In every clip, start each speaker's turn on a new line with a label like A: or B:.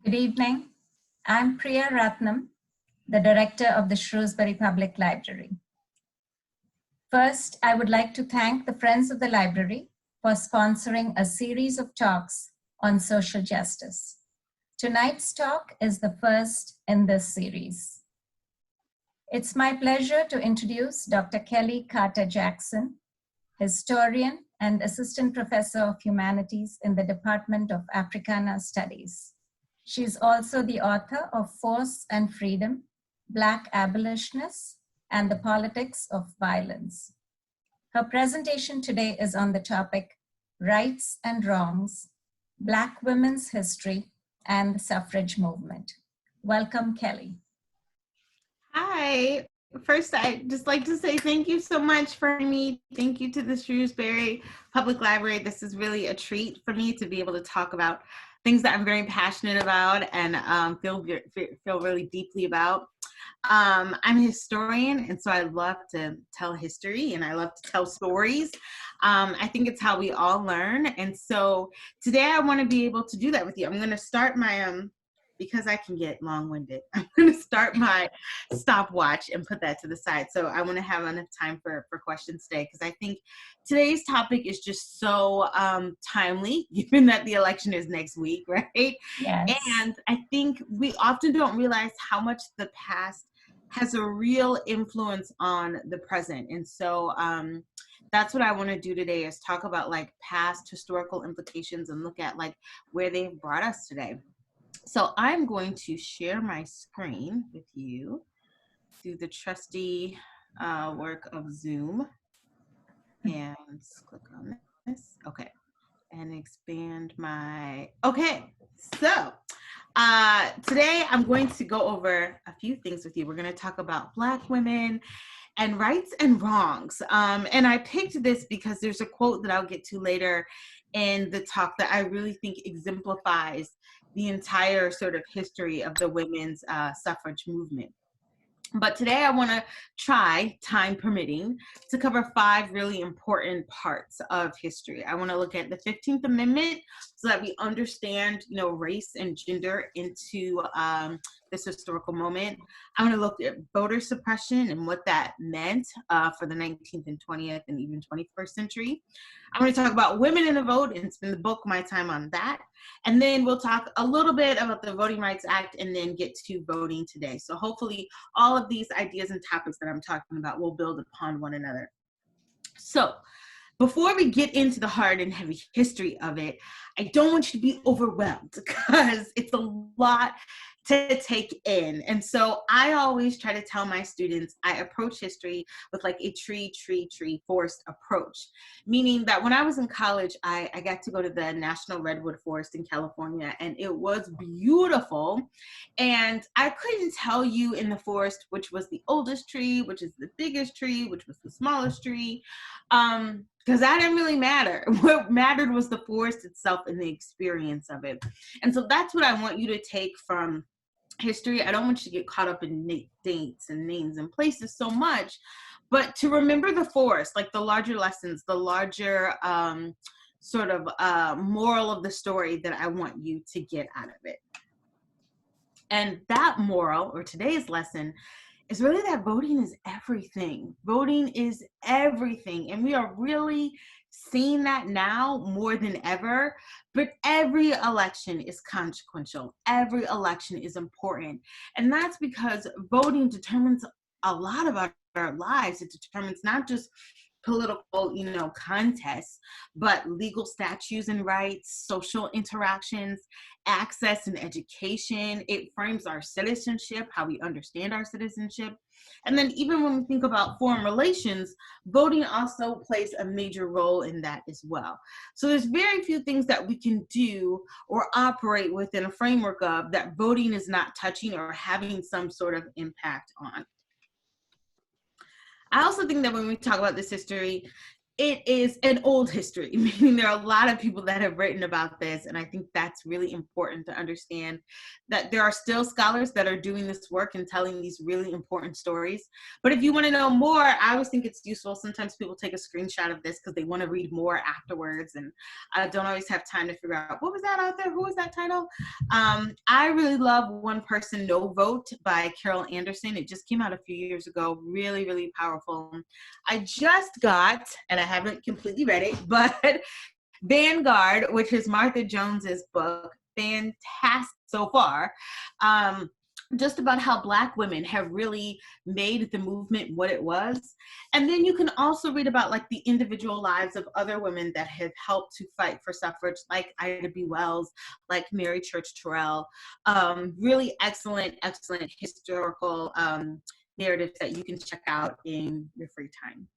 A: Good evening. I'm Priya Ratnam, the director of the Shrewsbury Public Library. First, I would like to thank the Friends of the Library for sponsoring a series of talks on social justice. Tonight's talk is the first in this series. It's my pleasure to introduce Dr. Kellie Carter Jackson, historian and assistant professor of humanities in the Department of Africana Studies. She is also the author of Force and Freedom, Black Abolitionists, and the Politics of Violence. Her presentation today is on the topic, Rights and Wrongs, Black Women's History and the Suffrage Movement. Welcome, Kellie.
B: Hi. First, I'd just like to say thank you so much for me. Thank you to the Shrewsbury Public Library. This is really a treat for me to be able to talk about things that I'm very passionate about and feel really deeply about. I'm a historian, and so I love to tell history and I love to tell stories. I think it's how we all learn. And so today I want to be able to do that with you. I'm going to start my because I can get long-winded, I'm going to start my stopwatch and put that to the side. So I want to have enough time for questions today, because I think today's topic is just so timely, given that the election is next week, right?
A: Yes.
B: And I think we often don't realize how much the past has a real influence on the present. And so that's what I want to do today, is talk about like past historical implications and look at like where they've brought us today. So I'm going to share my screen with you through the trusty work of Zoom. And let's click on this. Okay. And expand my, okay. So today I'm going to go over a few things with you. We're going to talk about Black women and rights and wrongs. And I picked this because there's a quote that I'll get to later in the talk that I really think exemplifies the entire sort of history of the women's suffrage movement. But today I want to try, time permitting, to cover 5 really important parts of history. I want to look at the 15th Amendment so that we understand, you know, race and gender into this historical moment. I want to look at voter suppression and what that meant for the 19th and 20th and even 21st century. I'm going to talk about women in the vote and spend the bulk of my time on that. And then we'll talk a little bit about the Voting Rights Act and then get to voting today. So hopefully all of these ideas and topics that I'm talking about will build upon one another. So before we get into the hard and heavy history of it, I don't want you to be overwhelmed because it's a lot to take in. And so I always try to tell my students, I approach history with like a tree forest approach, meaning that when I was in college, I got to go to the National Redwood Forest in California, and it was beautiful. And I couldn't tell you in the forest which was the oldest tree, which is the biggest tree, which was the smallest tree, because that didn't really matter. What mattered was the forest itself and the experience of it. And so that's what I want you to take from history. I don't want you to get caught up in dates and names and places so much, but to remember the forest, like the larger lessons, the larger sort of moral of the story that I want you to get out of it. And that moral, or today's lesson, is really that voting is everything. Voting is everything. And we are really seeing that now more than ever. But every election is consequential. Every election is important. And that's because voting determines a lot about our lives. It determines not just political, you know, contests, but legal statutes and rights, social interactions, access and education. It frames our citizenship, how we understand our citizenship. And then even when we think about foreign relations, voting also plays a major role in that as well. So there's very few things that we can do or operate within a framework of that voting is not touching or having some sort of impact on. I also think that when we talk about this history, it is an old history, meaning there are a lot of people that have written about this, and I think that's really important to understand that there are still scholars that are doing this work and telling these really important stories. But if you want to know more, I always think it's useful. Sometimes people take a screenshot of this because they want to read more afterwards, and I don't always have time to figure out, what was that out there? Who was that title? I really love One Person, No Vote by Carol Anderson. It just came out a few years ago. Really, really powerful. I just got, and I haven't completely read it, but Vanguard, which is Martha Jones's book, fantastic so far, just about how Black women have really made the movement what it was. And then you can also read about like the individual lives of other women that have helped to fight for suffrage, like Ida B. Wells, like Mary Church Terrell. Really excellent, excellent historical narratives that you can check out in your free time.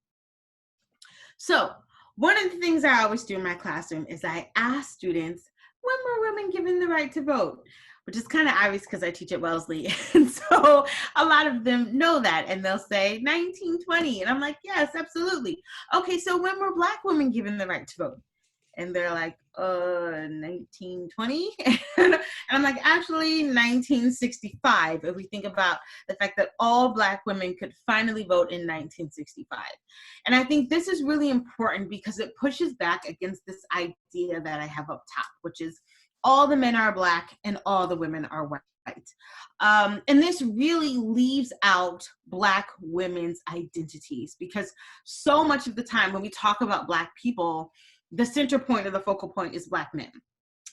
B: So one of the things I always do in my classroom is I ask students, when were women given the right to vote? Which is kind of obvious because I teach at Wellesley. And so a lot of them know that, and they'll say 1920. And I'm like, yes, absolutely. Okay, so when were Black women given the right to vote? And they're like, 1920? And I'm like, actually 1965, if we think about the fact that all Black women could finally vote in 1965. And I think this is really important because it pushes back against this idea that I have up top, which is all the men are Black and all the women are white. And this really leaves out Black women's identities, because so much of the time when we talk about Black people, the center point or the focal point is Black men.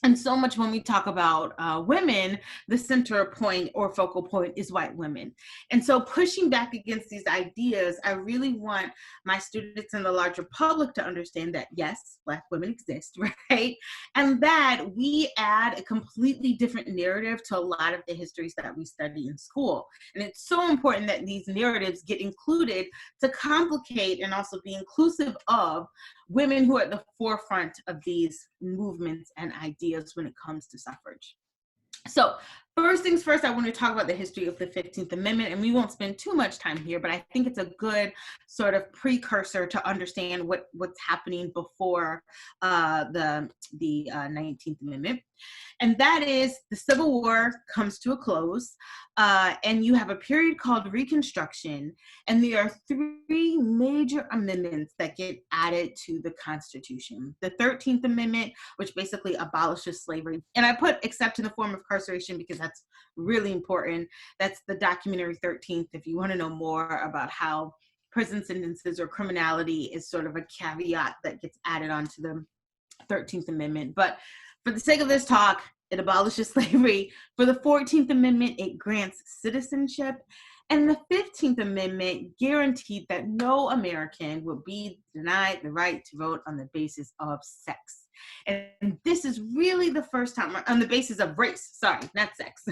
B: And so much when we talk about women, the center point or focal point is white women. And so pushing back against these ideas, I really want my students and the larger public to understand that, yes, Black women exist, right? And that we add a completely different narrative to a lot of the histories that we study in school. And it's so important that these narratives get included to complicate and also be inclusive of women who are at the forefront of these movements and ideas when it comes to suffrage. So first things first, I want to talk about the history of the 15th Amendment, and we won't spend too much time here, but I think it's a good sort of precursor to understand what's happening before the 19th Amendment. And that is the Civil War comes to a close, and you have a period called Reconstruction, and there are three major amendments that get added to the Constitution. The 13th Amendment, which basically abolishes slavery, and I put except in the form of incarceration because that's really important. That's the documentary 13th, if you want to know more about how prison sentences or criminality is sort of a caveat that gets added onto the 13th Amendment. But for the sake of this talk, it abolishes slavery. For the 14th Amendment, it grants citizenship. And the 15th Amendment guaranteed that no American would be denied the right to vote on the basis of sex. And this is really the first time, on the basis of race, sorry, not sex,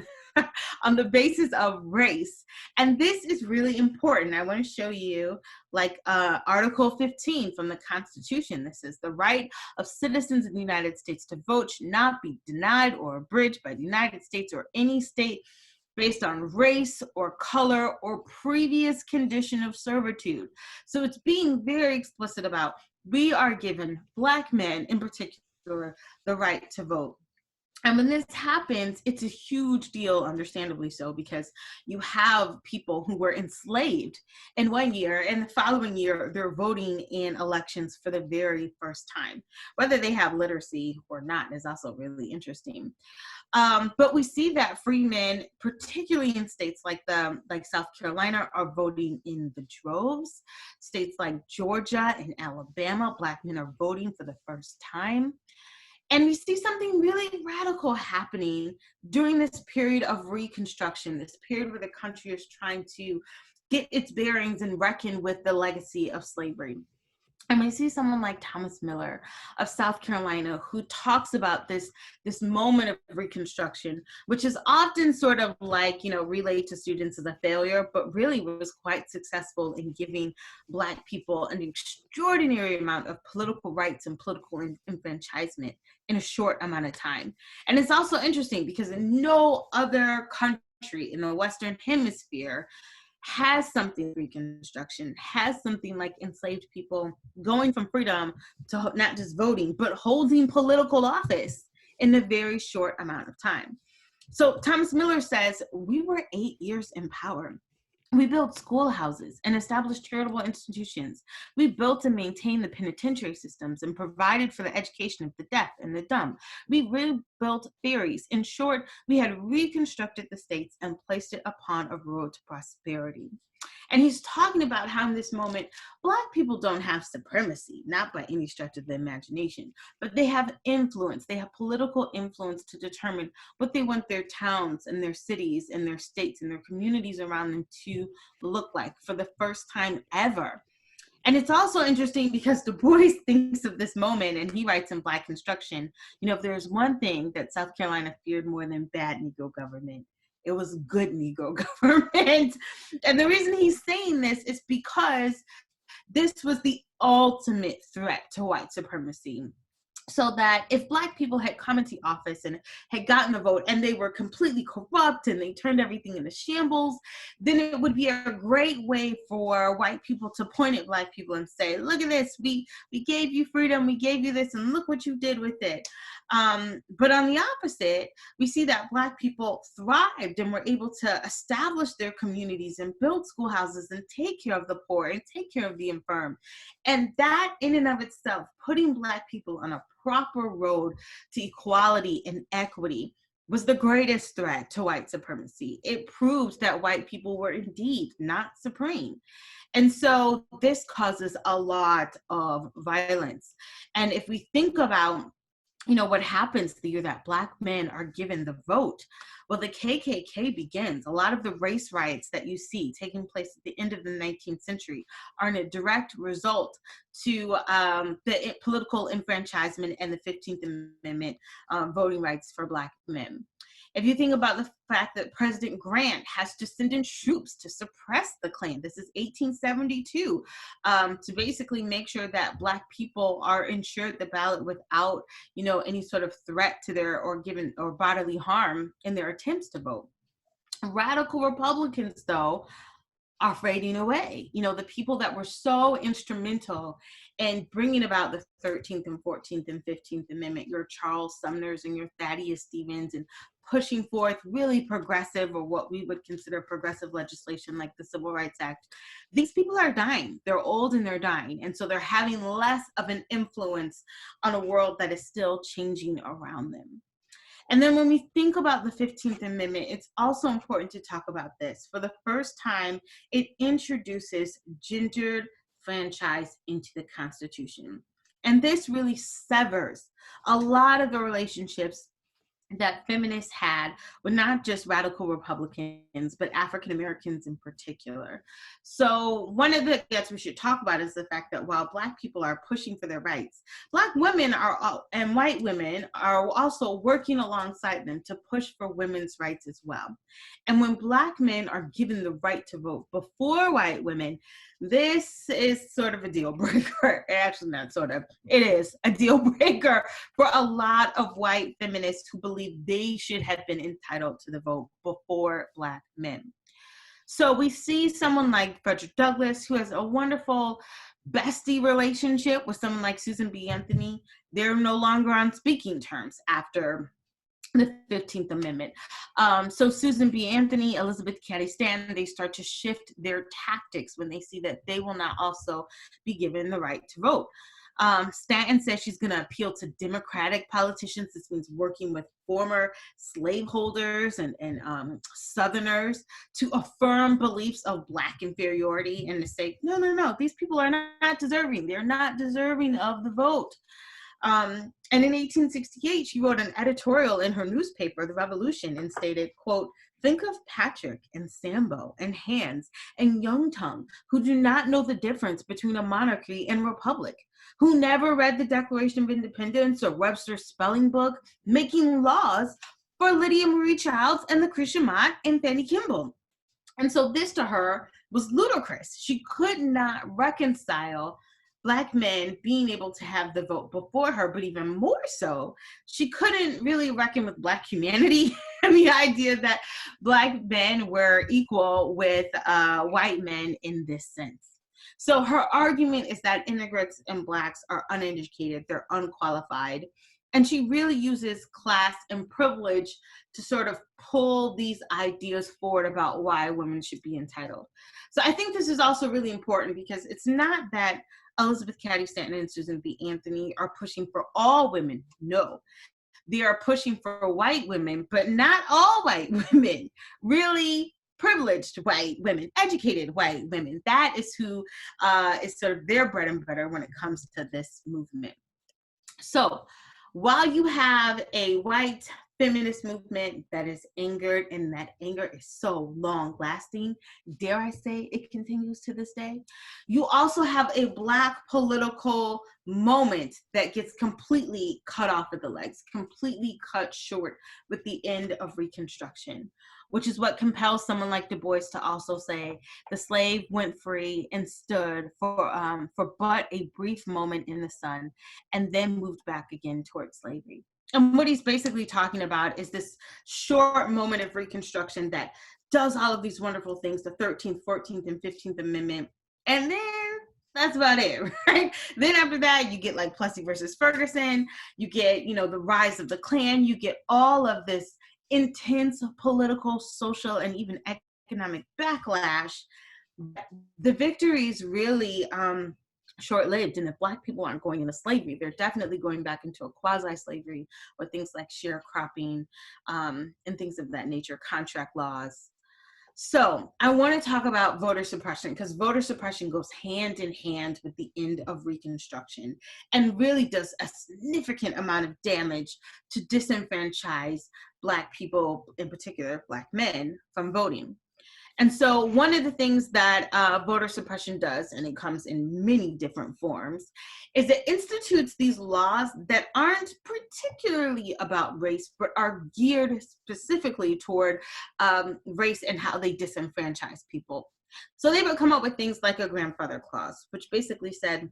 B: on the basis of race. And this is really important. I want to show you like Article 15 from the Constitution. This is the right of citizens in the United States to vote should not be denied or abridged by the United States or any state based on race or color or previous condition of servitude. So it's being very explicit about we are given Black men in particular the right to vote. And when this happens, it's a huge deal, understandably so, because you have people who were enslaved in one year, and the following year, they're voting in elections for the very first time. Whether they have literacy or not is also really interesting. But we see that free men, particularly in states like South Carolina, are voting in the droves. States like Georgia and Alabama, Black men are voting for the first time. And we see something really radical happening during this period of Reconstruction, this period where the country is trying to get its bearings and reckon with the legacy of slavery. And we see someone like Thomas Miller of South Carolina who talks about this moment of Reconstruction, which is often sort of like, relayed to students as a failure, but really was quite successful in giving Black people an extraordinary amount of political rights and political enfranchisement in a short amount of time. And it's also interesting because in no other country in the Western Hemisphere has something like Reconstruction, has something like enslaved people going from freedom to not just voting, but holding political office in a very short amount of time. So Thomas Miller says, we were 8 years in power. We built schoolhouses and established charitable institutions. We built and maintained the penitentiary systems and provided for the education of the deaf and the dumb. We rebuilt ferries. In short, we had reconstructed the states and placed it upon a road to prosperity. And he's talking about how in this moment, Black people don't have supremacy, not by any stretch of the imagination, but they have influence. They have political influence to determine what they want their towns and their cities and their states and their communities around them to look like for the first time ever. And it's also interesting because Du Bois thinks of this moment, and he writes in Black Construction, you know, if there's one thing that South Carolina feared more than bad Negro government, it was good Negro government. And the reason he's saying this is because this was the ultimate threat to white supremacy. So that if Black people had come into office and had gotten the vote and they were completely corrupt and they turned everything into shambles, then it would be a great way for white people to point at Black people and say, look at this, we gave you freedom, we gave you this, and look what you did with it. But on the opposite, we see that Black people thrived and were able to establish their communities and build schoolhouses and take care of the poor and take care of the infirm. And that in and of itself, putting Black people on a proper road to equality and equity, was the greatest threat to white supremacy. It proves that white people were indeed not supreme. And so this causes a lot of violence. And if we think about, you know, what happens the year that Black men are given the vote, well, the KKK begins. A lot of the race riots that you see taking place at the end of the 19th century are in a direct result to the political enfranchisement and the 15th Amendment voting rights for Black men. If you think about the fact that President Grant has to send in troops to suppress the Klan, this is 1872, to basically make sure that Black people are ensured the ballot without, you know, any sort of threat to their or bodily harm in their attempts to vote. Radical Republicans, though, are fading away. You know, the people that were so instrumental in bringing about the 13th and 14th and 15th Amendment, your Charles Sumners and your Thaddeus Stevens, and pushing forth really progressive, or what we would consider progressive legislation like the Civil Rights Act. These people are dying. They're old and they're dying. And so they're having less of an influence on a world that is still changing around them. And then when we think about the 15th Amendment, it's also important to talk about this. For the first time, it introduces gendered franchise into the Constitution. And this really severs a lot of the relationships that feminists had with not just radical Republicans, but African Americans in particular. So one of the things we should talk about is the fact that while Black people are pushing for their rights, Black women and white women are also working alongside them to push for women's rights as well. And when Black men are given the right to vote before white women, this is sort of a deal breaker. Actually, not sort of. It is a deal breaker for a lot of white feminists who believe they should have been entitled to the vote before Black men. So we see someone like Frederick Douglass, who has a wonderful bestie relationship with someone like Susan B. Anthony. They're no longer on speaking terms after the 15th Amendment. So Susan B. Anthony, Elizabeth Cady Stanton, they start to shift their tactics when they see that they will not also be given the right to vote. Stanton says she's going to appeal to Democratic politicians. This means working with former slaveholders and Southerners to affirm beliefs of Black inferiority and to say, no, these people are not deserving. They're not deserving of the vote. And in 1868, she wrote an editorial in her newspaper, The Revolution, and stated, quote, "Think of Patrick and Sambo and Hans and Young Tongue, who do not know the difference between a monarchy and republic, who never read the Declaration of Independence or Webster's spelling book, making laws for Lydia Marie Childs and the Christian Mott and Fannie Kimball." And so this to her was ludicrous. She could not reconcile Black men being able to have the vote before her, but even more so, she couldn't really reckon with Black humanity and the idea that Black men were equal with white men in this sense. So her argument is that immigrants and Blacks are uneducated, they're unqualified, and she really uses class and privilege to sort of pull these ideas forward about why women should be entitled. So I think this is also really important because it's not that Elizabeth Cady Stanton and Susan B. Anthony are pushing for all women. No, they are pushing for white women, but not all white women. Really privileged white women, educated white women. That is who is sort of their bread and butter when it comes to this movement. So while you have a white feminist movement that is angered, and that anger is so long lasting, dare I say it continues to this day, you also have a Black political moment that gets completely cut off at the legs, completely cut short with the end of Reconstruction, which is what compels someone like Du Bois to also say, the slave went free and stood for but a brief moment in the sun, and then moved back again towards slavery. And what he's basically talking about is this short moment of Reconstruction that does all of these wonderful things, the 13th, 14th, and 15th Amendment, and then that's about it, right? Then after that, you get like Plessy versus Ferguson, you get, you know, the rise of the Klan, you get all of this intense political, social, and even economic backlash. The victories really short-lived, and if Black people aren't going into slavery, they're definitely going back into a quasi-slavery with things like sharecropping and things of that nature, contract laws. So I want to talk about voter suppression, because voter suppression goes hand in hand with the end of Reconstruction and really does a significant amount of damage to disenfranchise Black people, in particular Black men, from voting. And so one of the things that voter suppression does, and it comes in many different forms, is it institutes these laws that aren't particularly about race, but are geared specifically toward race and how they disenfranchise people. So they would come up with things like a grandfather clause, which basically said,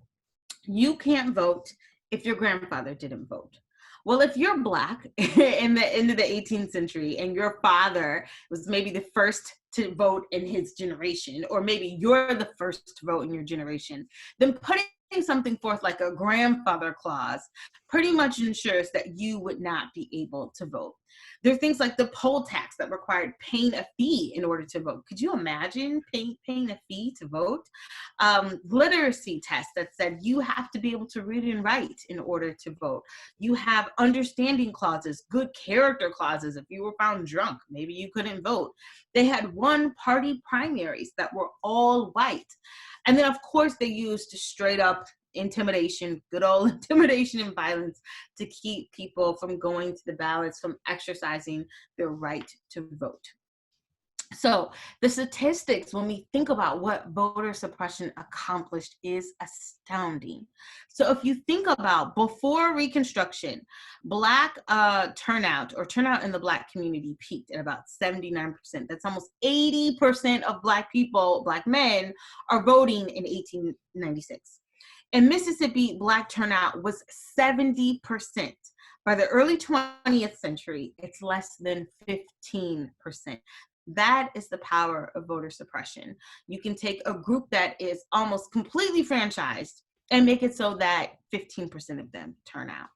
B: you can't vote if your grandfather didn't vote. Well, if you're Black in the end of the 18th century and your father was maybe the first to vote in his generation, or maybe you're the first to vote in your generation, then putting something forth like a grandfather clause pretty much ensures that you would not be able to vote. There are things like the poll tax that required paying a fee in order to vote. Could you imagine paying a fee to vote? Literacy tests that said you have to be able to read and write in order to vote. You have understanding clauses, good character clauses. If you were found drunk, maybe you couldn't vote. They had one-party primaries that were all white. And then, of course, they used straight up intimidation, good old intimidation and violence to keep people from going to the ballots, from exercising their right to vote. So the statistics, when we think about what voter suppression accomplished, is astounding. So if you think about before Reconstruction, Black turnout in the Black community peaked at about 79%. That's almost 80% of Black people, Black men, are voting in 1896. In Mississippi, Black turnout was 70%. By the early 20th century, it's less than 15%. That is the power of voter suppression. You can take a group that is almost completely franchised and make it so that 15% of them turn out.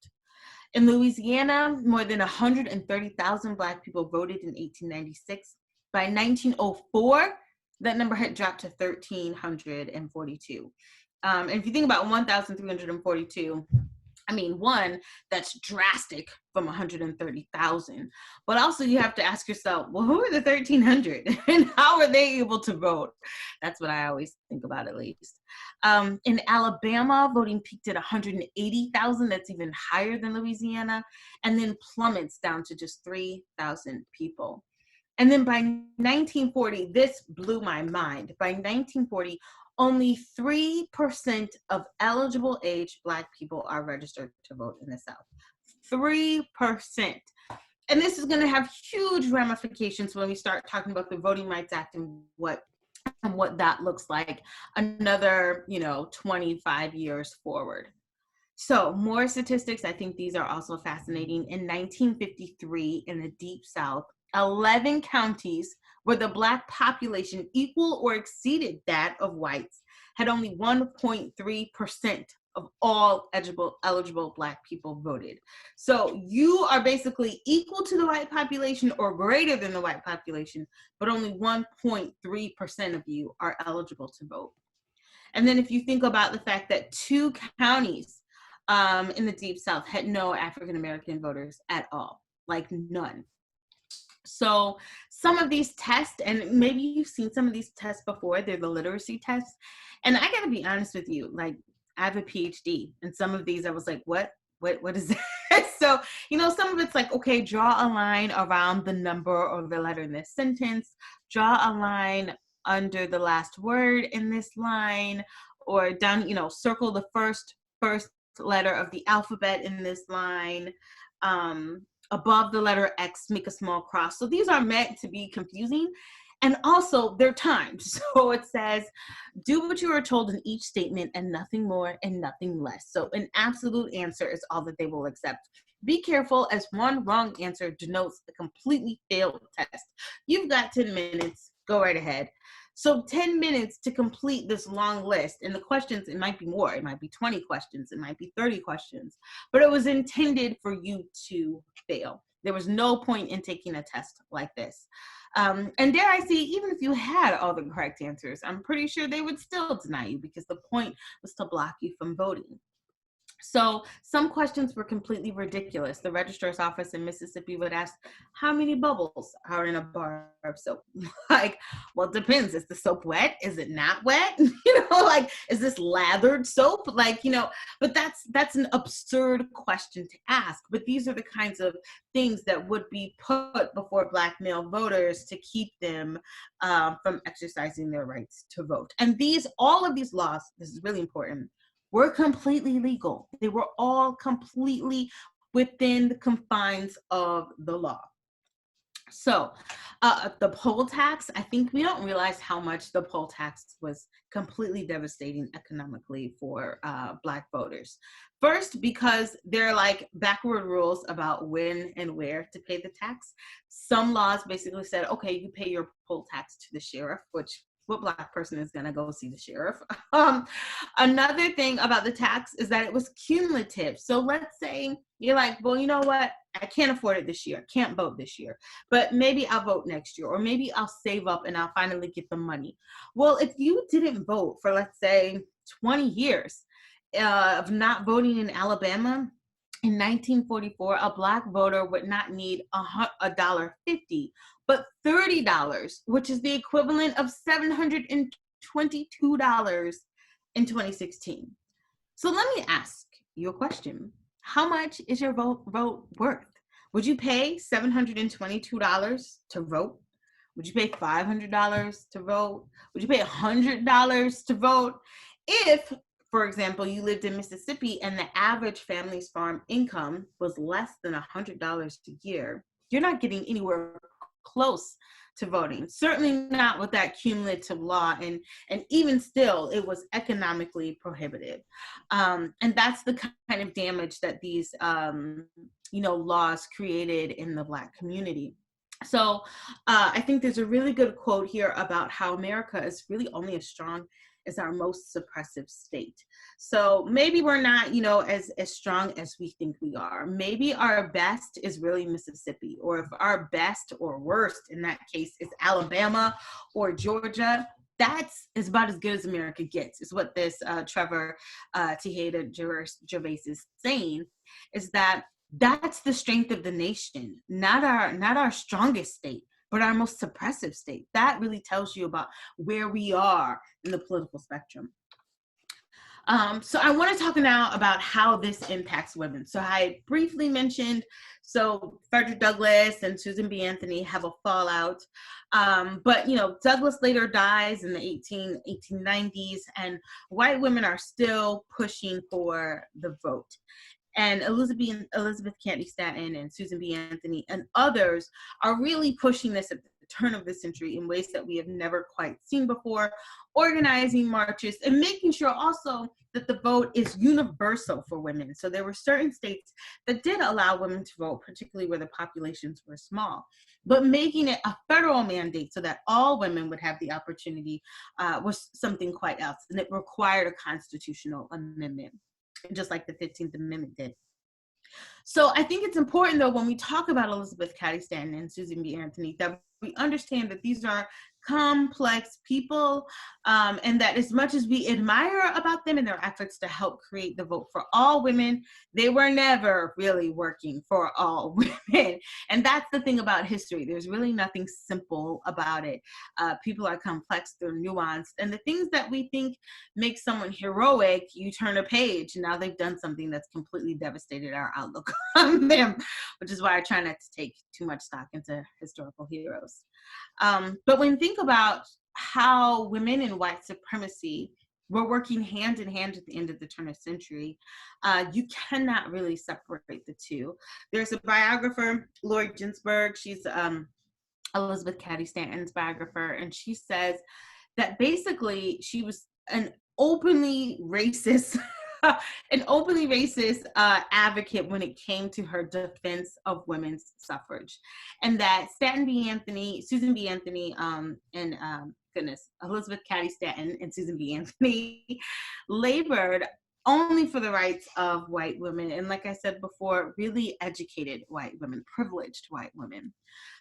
B: In Louisiana, more than 130,000 Black people voted in 1896. By 1904, that number had dropped to 1,342. And if you think about 1,342, I mean, one, that's drastic from 130,000. But also you have to ask yourself, well, who are the 1,300 and how are they able to vote? That's what I always think about, at least. In Alabama, voting peaked at 180,000. That's even higher than Louisiana. And then plummets down to just 3,000 people. And then by 1940, this blew my mind. By 1940, only 3% of eligible age Black people are registered to vote in the South. 3%. And this is going to have huge ramifications when we start talking about the Voting Rights Act and what and what that looks like another, 25 years forward. So more statistics, I think these are also fascinating. In 1953, in the Deep South, 11 counties where the Black population equal or exceeded that of whites had only 1.3% of all eligible Black people voted. So you are basically equal to the white population or greater than the white population, but only 1.3% of you are eligible to vote. And then if you think about the fact that 2 counties in the Deep South had no African-American voters at all, like none. So some of these tests, and maybe you've seen some of these tests before, they're the literacy tests. And I gotta be honest with you, like I have a PhD, and some of these I was like, what is that? So, some of it's like, okay, draw a line around the number or the letter in this sentence, draw a line under the last word in this line, or down, circle the first letter of the alphabet in this line. Above the letter X, make a small cross. So these are meant to be confusing, and also they're timed. So it says, do what you are told in each statement and nothing more and nothing less. So an absolute answer is all that they will accept. Be careful, as one wrong answer denotes a completely failed test. You've got 10 minutes, go right ahead. So 10 minutes to complete this long list. And the questions, it might be more. It might be 20 questions. It might be 30 questions. But it was intended for you to fail. There was no point in taking a test like this. And dare I say, even if you had all the correct answers, I'm pretty sure they would still deny you because the point was to block you from voting. So some questions were completely ridiculous. The registrar's office in Mississippi would ask, how many bubbles are in a bar of soap? Like, well, it depends. Is the soap wet? Is it not wet? Like, is this lathered soap? Like, but that's an absurd question to ask. But these are the kinds of things that would be put before Black male voters to keep them from exercising their rights to vote. And all of these laws, this is really important, were completely legal. They were all completely within the confines of the law. So the poll tax, I think we don't realize how much the poll tax was completely devastating economically for Black voters. First, because there are like backward rules about when and where to pay the tax. Some laws basically said, okay, you pay your poll tax to the sheriff, which what Black person is gonna go see the sheriff? Another thing about the tax is that it was cumulative. So let's say you're like, well, you know what? I can't afford it this year. Can't vote this year, but maybe I'll vote next year, or maybe I'll save up and I'll finally get the money. Well, if you didn't vote for, let's say, 20 years of not voting in Alabama, in 1944, a Black voter would not need $1.50, but $30, which is the equivalent of $722 in 2016. So let me ask you a question. How much is your vote worth? Would you pay $722 to vote? Would you pay $500 to vote? Would you pay $100 to vote? If, for example, you lived in Mississippi and the average family's farm income was less than $100 a year, you're not getting anywhere close to voting. Certainly not with that cumulative law, and even still, it was economically prohibitive. And that's the kind of damage that these laws created in the Black community. So I think there's a really good quote here about how America is really only as strong as our most suppressive state. So maybe we're not, as strong as we think we are. Maybe our best is really Mississippi, or if our best or worst in that case is Alabama or Georgia, that's about as good as America gets, is what this TREVOR TEJEDA-GERVAIS is saying, is that that's the strength of the nation, not our strongest state, but our most suppressive state. That really tells you about where we are in the political spectrum. So I want to talk now about how this impacts women. So I briefly mentioned, so Frederick Douglass and Susan B. Anthony have a fallout, but Douglass later dies in the 1890s, and white women are still pushing for the vote. And Elizabeth Cady Stanton and Susan B. Anthony and others are really pushing this at the turn of the century in ways that we have never quite seen before, organizing marches and making sure also that the vote is universal for women. So there were certain states that did allow women to vote, particularly where the populations were small, but making it a federal mandate so that all women would have the opportunity was something quite else. And it required a constitutional amendment, just like the 15th Amendment did. So I think it's important, though, when we talk about Elizabeth Cady Stanton and Susan B. Anthony, that we understand that these are complex people, and that as much as we admire about them and their efforts to help create the vote for all women, they were never really working for all women. And that's the thing about history. There's really nothing simple about it. People are complex, they're nuanced, and the things that we think make someone heroic, you turn a page, and now they've done something that's completely devastated our outlook on them, which is why I try not to take too much stock into historical heroes. But when you think about how women in white supremacy were working hand in hand at the end of the turn of the century, you cannot really separate the two. There's a biographer, Lori Ginsburg, she's Elizabeth Cady Stanton's biographer, and she says that basically she was an openly racist advocate when it came to her defense of women's suffrage, and that Susan B. Anthony, Elizabeth Cady Stanton and Susan B. Anthony labored only for the rights of white women, and like I said before, really educated white women, privileged white women.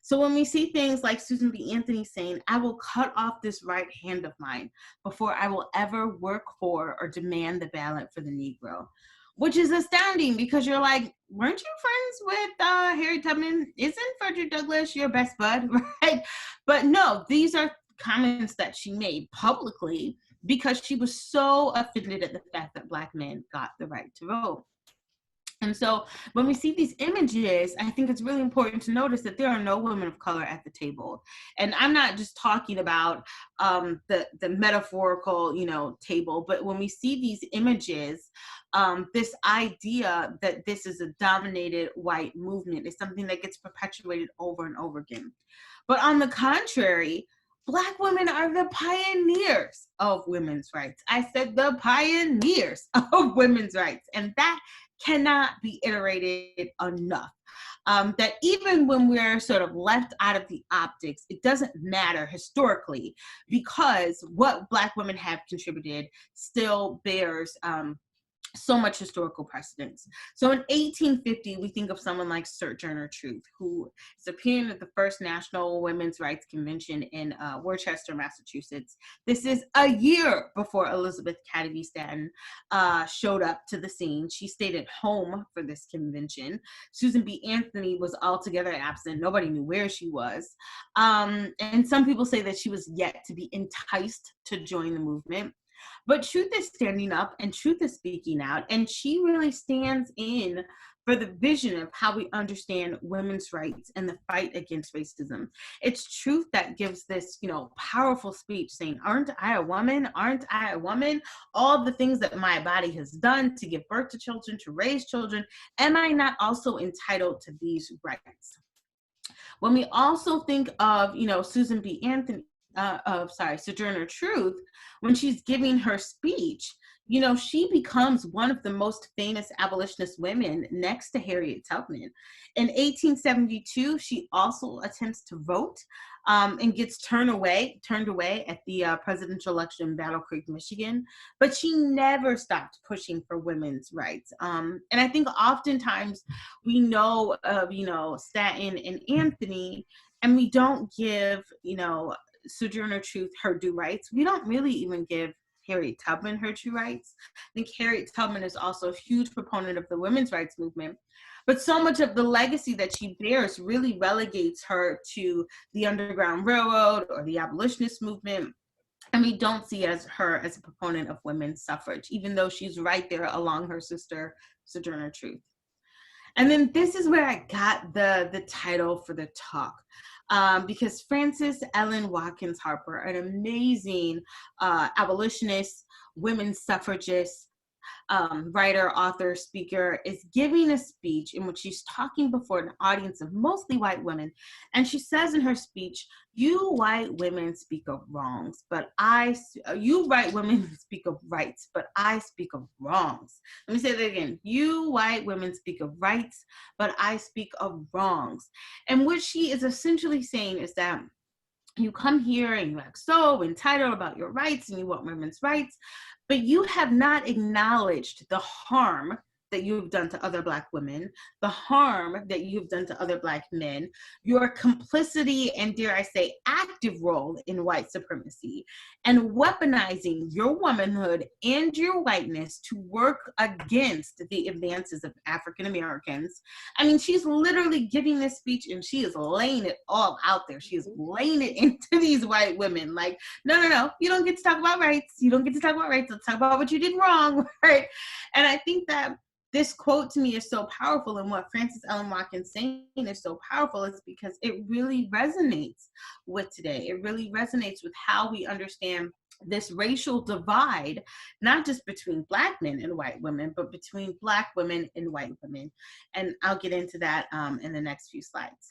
B: So when we see things like Susan B. Anthony saying, "I will cut off this right hand of mine before I will ever work for or demand the ballot for the Negro," which is astounding, because you're like, weren't you friends with Harriet Tubman? Isn't Frederick Douglass your best bud, right? But no, these are comments that she made publicly because she was so offended at the fact that Black men got the right to vote. And so when we see these images, I think it's really important to notice that there are no women of color at the table. And I'm not just talking about the metaphorical, table, but when we see these images, this idea that this is a dominated white movement is something that gets perpetuated over and over again. But on the contrary, Black women are the pioneers of women's rights. I said the pioneers of women's rights. And that cannot be iterated enough. That even when we're sort of left out of the optics, it doesn't matter historically, because what Black women have contributed still bears so much historical precedence. So in 1850, we think of someone like Sojourner Truth, who is appearing at the first National Women's Rights Convention in Worcester, Massachusetts. This is a year before Elizabeth Cady Stanton showed up to the scene. She stayed at home for this convention. Susan B. Anthony was altogether absent. Nobody knew where she was. And some people say that she was yet to be enticed to join the movement. But Truth is standing up and Truth is speaking out, and she really stands in for the vision of how we understand women's rights and the fight against racism. It's Truth that gives this, powerful speech saying, "Aren't I a woman? Aren't I a woman? All the things that my body has done to give birth to children, to raise children, am I not also entitled to these rights?" When we also think of, Susan B. Anthony, Sojourner Truth, when she's giving her speech, she becomes one of the most famous abolitionist women next to Harriet Tubman. In 1872, she also attempts to vote and gets turned away at the presidential election in Battle Creek, Michigan, but she never stopped pushing for women's rights. And I think oftentimes we know of, Stanton and Anthony, and we don't give, Sojourner Truth her due rights. We don't really even give Harriet Tubman her true rights. I think Harriet Tubman is also a huge proponent of the women's rights movement, but so much of the legacy that she bears really relegates her to the Underground Railroad or the abolitionist movement. And we don't see her as a proponent of women's suffrage, even though she's right there along her sister, Sojourner Truth. And then this is where I got the title for the talk. Because Frances Ellen Watkins Harper, an amazing abolitionist, women's suffragist, writer, author, speaker, is giving a speech in which she's talking before an audience of mostly white women. And she says in her speech, "You white women speak of wrongs, but you white women speak of rights, but I speak of wrongs." Let me say that again. "You white women speak of rights, but I speak of wrongs." And what she is essentially saying is that you come here and you're like so entitled about your rights and you want women's rights, but you have not acknowledged the harm that you've done to other Black women, the harm that you've done to other Black men, your complicity and, dare I say, active role in white supremacy, and weaponizing your womanhood and your whiteness to work against the advances of African Americans. I mean, she's literally giving this speech and she is laying it all out there. She is laying it into these white women like, no, you don't get to talk about rights. You don't get to talk about rights. Let's talk about what you did wrong, right? And I think that this quote to me is so powerful, and what Frances Ellen Watkins saying is so powerful is because it really resonates with today. It really resonates with how we understand this racial divide, not just between Black men and white women, but between Black women and white women. And I'll get into that in the next few slides.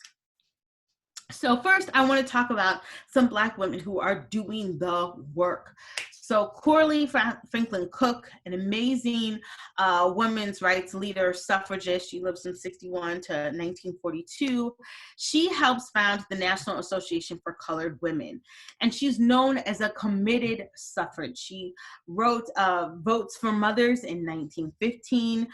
B: So first, I want to talk about some Black women who are doing the work. So Coralie Franklin Cook, an amazing women's rights leader, suffragist. She lives from 61 to 1942. She helps found the National Association for Colored Women, and she's known as a committed suffrage. She wrote Votes for Mothers in 1915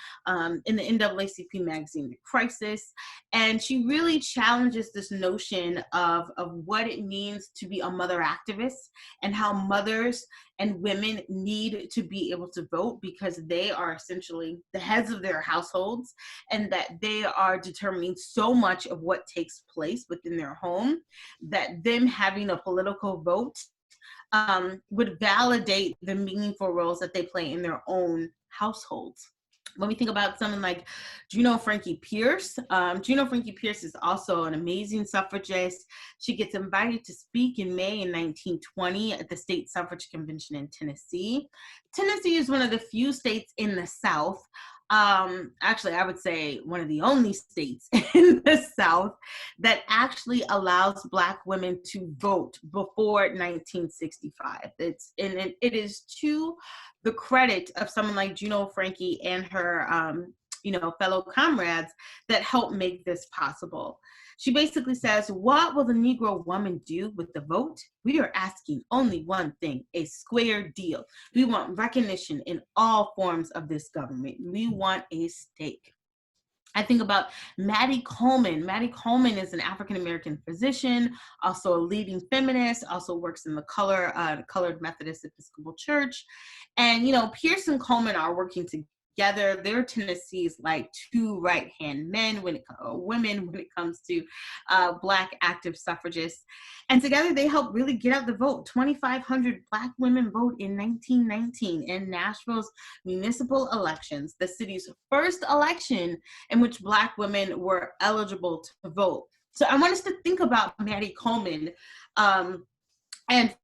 B: in the NAACP magazine, The Crisis, and she really challenges this notion of what it means to be a mother activist and how mothers and women need to be able to vote because they are essentially the heads of their households, and that they are determining so much of what takes place within their home, that them having a political vote would validate the meaningful roles that they play in their own households. When we think about someone like Juno Frankie Pierce, Juno Frankie Pierce is also an amazing suffragist. She gets invited to speak in May in 1920 at the State Suffrage Convention in Tennessee. Tennessee is one of the few states in the South, actually I would say one of the only states in the South that actually allows Black women to vote before 1965. It is to the credit of someone like Juno Frankie and her fellow comrades that helped make this possible. She basically says, "What will the Negro woman do with the vote? We are asking only one thing, a square deal. We want recognition in all forms of this government. We want a stake." I think about Mattie Coleman. Mattie Coleman is an African-American physician, also a leading feminist, also works in the Colored Methodist Episcopal Church. And, Pierce and Coleman are working together. They're Tennessee's like two right-hand women when it comes to Black active suffragists. And together they helped really get out the vote. 2,500 Black women vote in 1919 in Nashville's municipal elections, the city's first election in which Black women were eligible to vote. So I want us to think about Mattie Coleman and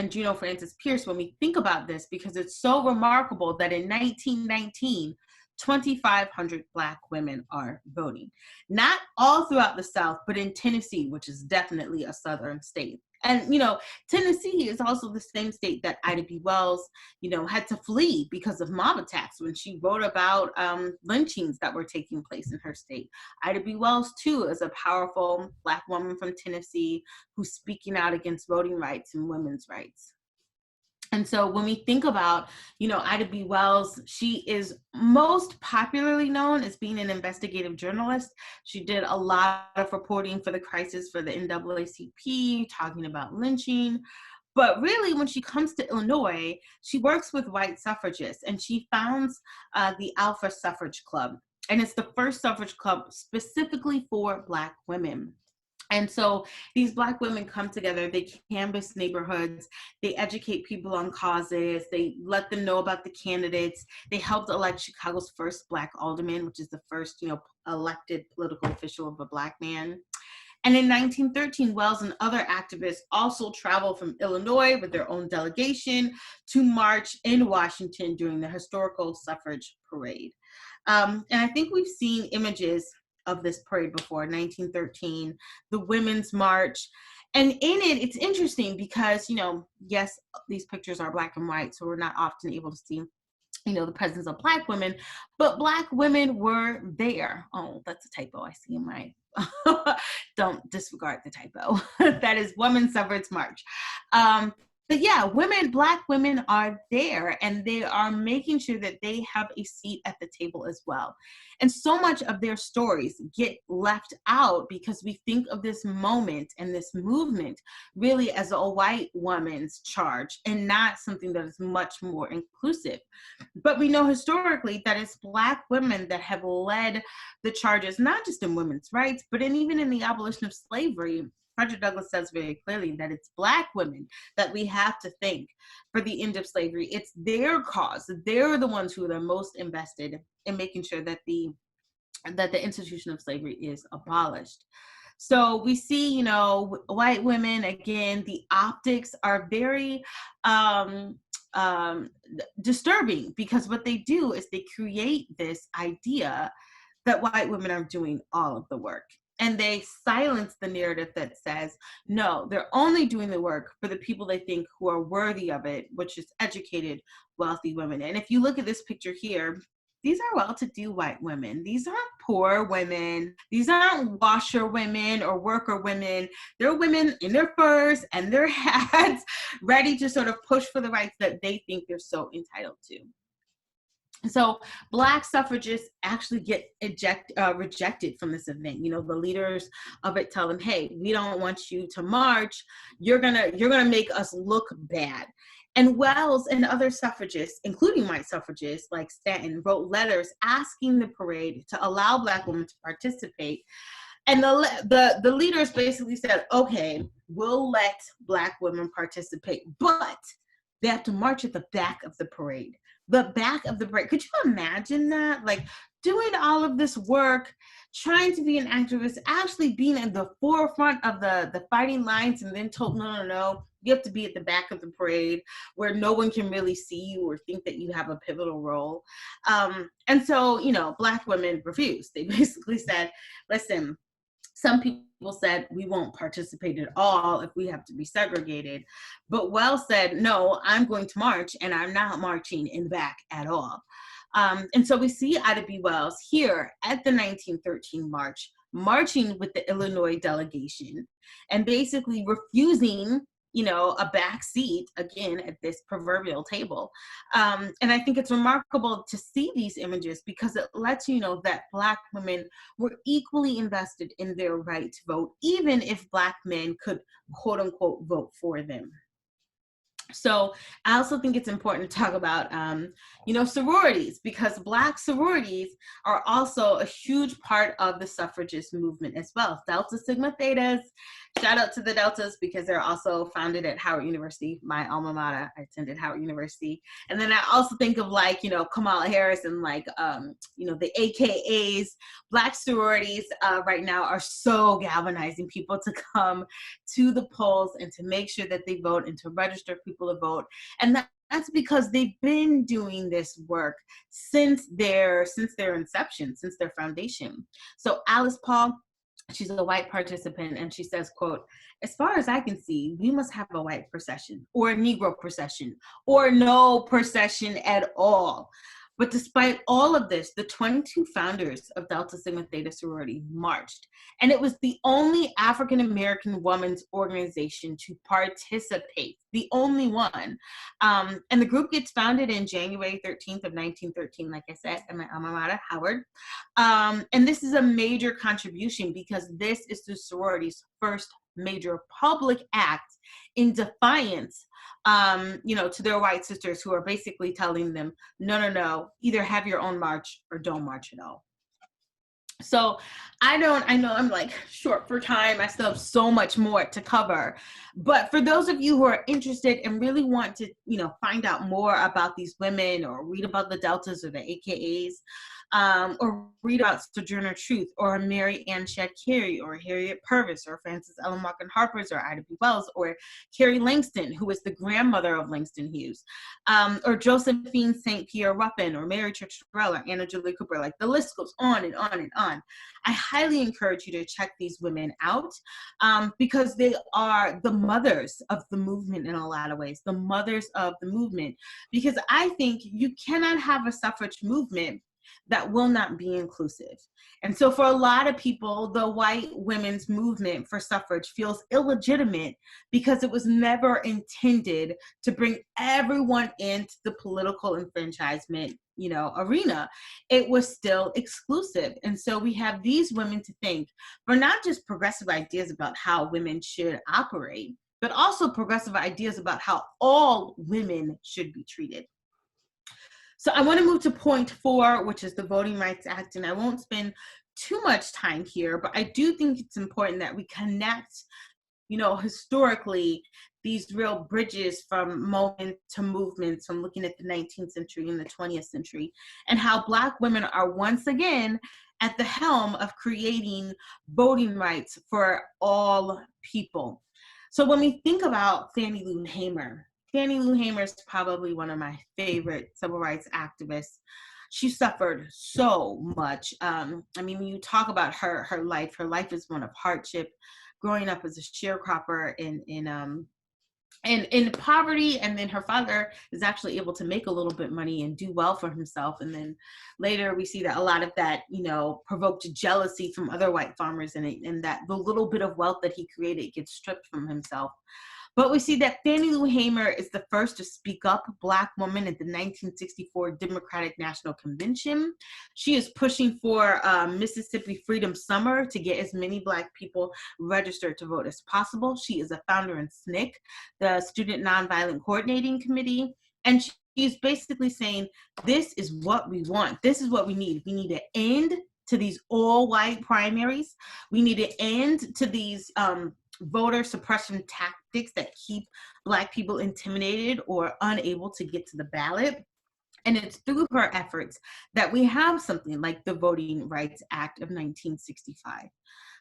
B: Juno Francis Pierce when we think about this, because it's so remarkable that in 1919, 2,500 Black women are voting. Not all throughout the South, but in Tennessee, which is definitely a Southern state. And, Tennessee is also the same state that Ida B. Wells, had to flee because of mob attacks when she wrote about lynchings that were taking place in her state. Ida B. Wells, too, is a powerful Black woman from Tennessee who's speaking out against voting rights and women's rights. And so when we think about, Ida B. Wells, she is most popularly known as being an investigative journalist. She did a lot of reporting for the Crisis for the NAACP, talking about lynching. But really, when she comes to Illinois, she works with white suffragists, and she founds the Alpha Suffrage Club. And it's the first suffrage club specifically for Black women. And so these Black women come together, they canvass neighborhoods, they educate people on causes, they let them know about the candidates. They helped elect Chicago's first Black alderman, which is the first, elected political official of a Black man. And in 1913, Wells and other activists also traveled from Illinois with their own delegation to march in Washington during the historical suffrage parade. And I think we've seen images of this parade before, 1913, the Women's March. And in it, it's interesting because, you know, yes, these pictures are black and white, so we're not often able to see, you know, the presence of Black women, but Black women were there. Oh, that's a typo I see in my, don't disregard the typo. That is Women's Suffrage March. But yeah, Black women are there, and they are making sure that they have a seat at the table as well. And so much of their stories get left out because we think of this moment and this movement really as a white woman's charge and not something that is much more inclusive. But we know historically that it's Black women that have led the charges, not just in women's rights, but even in the abolition of slavery. Frederick Douglass says very clearly that it's Black women that we have to thank for the end of slavery. It's their cause. They're the ones who are the most invested in making sure that the institution of slavery is abolished. So we see, you know, white women, again, the optics are very disturbing, because what they do is they create this idea that white women are doing all of the work. And they silence the narrative that says, no, they're only doing the work for the people they think who are worthy of it, which is educated, wealthy women. And if you look at this picture here, these are well-to-do white women. These aren't poor women. These aren't washer women or worker women. They're women in their furs and their hats, ready to sort of push for the rights that they think they're so entitled to. So Black suffragists actually get rejected from this event. You know, the leaders of it tell them, hey, we don't want you to march. You're gonna make us look bad. And Wells and other suffragists, including white suffragists like Stanton, wrote letters asking the parade to allow Black women to participate. And the leaders basically said, okay, we'll let Black women participate, but they have to march at the back of the parade. The back of the parade. Could you imagine that? Like, doing all of this work, trying to be an activist, actually being in the forefront of the fighting lines, and then told, no, you have to be at the back of the parade where no one can really see you or think that you have a pivotal role. And so, you know, Black women refused. They basically said, listen, some people said we won't participate at all if we have to be segregated. But Wells said, no, I'm going to march, and I'm not marching in the back at all. And so we see Ida B. Wells here at the 1913 march, marching with the Illinois delegation and basically refusing, you know, a back seat, again, at this proverbial table. And I think it's remarkable to see these images because it lets you know that Black women were equally invested in their right to vote, even if Black men could, quote unquote, vote for them. So I also think it's important to talk about, you know, sororities, because Black sororities are also a huge part of the suffragist movement as well. Delta Sigma Thetas, shout out to the Deltas, because they're also founded at Howard University, my alma mater. I attended Howard University. And then I also think of, like, you know, Kamala Harris and, like, you know, the AKAs. Black sororities right now are so galvanizing people to come to the polls and to make sure that they vote and to register people to vote. And that's because they've been doing this work since their inception, since their foundation. So Alice Paul, she's a white participant, and she says, quote, as far as I can see, we must have a white procession or a Negro procession or no procession at all. But despite all of this, the 22 founders of Delta Sigma Theta sorority marched. And it was the only African-American women's organization to participate, the only one. And the group gets founded in January 13th of 1913, like I said, at my alma mater, Howard. And this is a major contribution because this is the sorority's first major public act in defiance, you know, to their white sisters who are basically telling them, no, either have your own march or don't march at all. So I know I'm like short for time. I still have so much more to cover. But for those of you who are interested and really want to, find out more about these women or read about the Deltas or the AKAs, or read about Sojourner Truth or Mary Ann Shadd Cary or Harriet Purvis or Frances Ellen Markham Harper's or Ida B. Wells or Carrie Langston, who was the grandmother of Langston Hughes, or Josephine St. Pierre Ruffin or Mary Church Terrell or Anna Julia Cooper. Like the list goes on and on and on. I highly encourage you to check these women out, because they are the mothers of the movement in a lot of ways, the mothers of the movement, because I think you cannot have a suffrage movement that will not be inclusive. And so for a lot of people, the white women's movement for suffrage feels illegitimate because it was never intended to bring everyone into the political enfranchisement, arena. It was still exclusive. And so we have these women to thank for not just progressive ideas about how women should operate, but also progressive ideas about how all women should be treated. So I want to move to point 4, which is the Voting Rights Act, and I won't spend too much time here, but I do think it's important that we connect, historically, these real bridges from moment to movements, from looking at the 19th century and the 20th century, and how Black women are once again at the helm of creating voting rights for all people. So when we think about Fannie Lou Hamer is probably one of my favorite civil rights activists. She suffered so much. When you talk about her life is one of hardship, growing up as a sharecropper in poverty, and then her father is actually able to make a little bit of money and do well for himself. And then later we see that a lot of that, provoked jealousy from other white farmers, and that the little bit of wealth that he created gets stripped from himself. But we see that Fannie Lou Hamer is the first to speak up Black woman at the 1964 Democratic National Convention. She is pushing for Mississippi Freedom Summer to get as many Black people registered to vote as possible. She is a founder in SNCC, the Student Nonviolent Coordinating Committee. And she's basically saying, this is what we want. This is what we need. We need an end to these all-white primaries. We need an end to these voter suppression tactics that keep Black people intimidated or unable to get to the ballot. And it's through her efforts that we have something like the Voting Rights Act of 1965.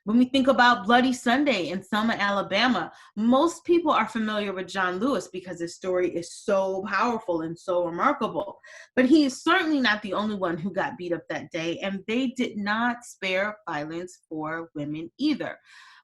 B: When we think about Bloody Sunday in Selma, Alabama, most people are familiar with John Lewis because his story is so powerful and so remarkable. But he is certainly not the only one who got beat up that day, and they did not spare violence for women either.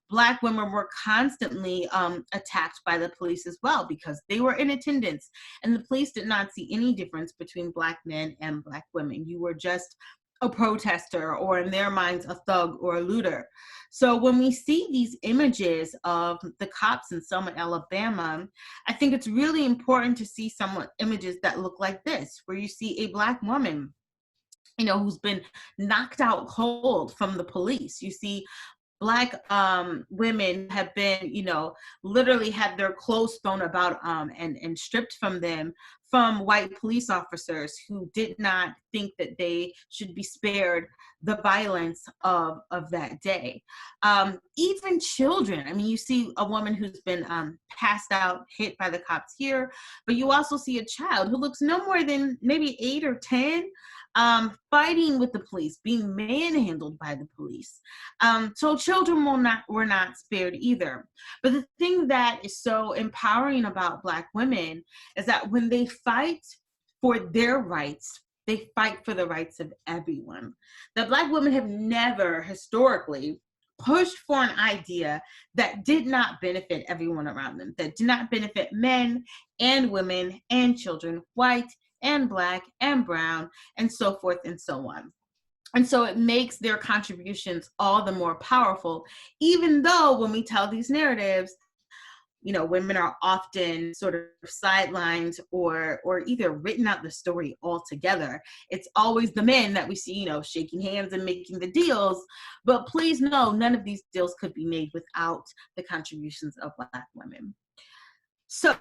B: Black women were constantly attacked by the police as well because they were in attendance, and the police did not see any difference between Black men and Black women. You were just a protester, or in their minds, a thug or a looter. So when we see these images of the cops in Selma, Alabama, I think it's really important to see images that look like this, where you see a Black woman, who's been knocked out cold from the police. You see Black women have been, literally had their clothes thrown about and stripped from them from white police officers who did not think that they should be spared the violence of that day. Even children. You see a woman who's been passed out, hit by the cops here, but you also see a child who looks no more than maybe 8 or 10, fighting with the police, being manhandled by the police. So children were not spared either. But the thing that is so empowering about Black women is that when they fight for their rights, they fight for the rights of everyone. That Black women have never historically pushed for an idea that did not benefit everyone around them, that did not benefit men and women and children, white and Black and brown, and so forth and so on. And so it makes their contributions all the more powerful, even though when we tell these narratives, women are often sort of sidelined or either written out the story altogether. It's always the men that we see, shaking hands and making the deals. But please know, none of these deals could be made without the contributions of Black women. So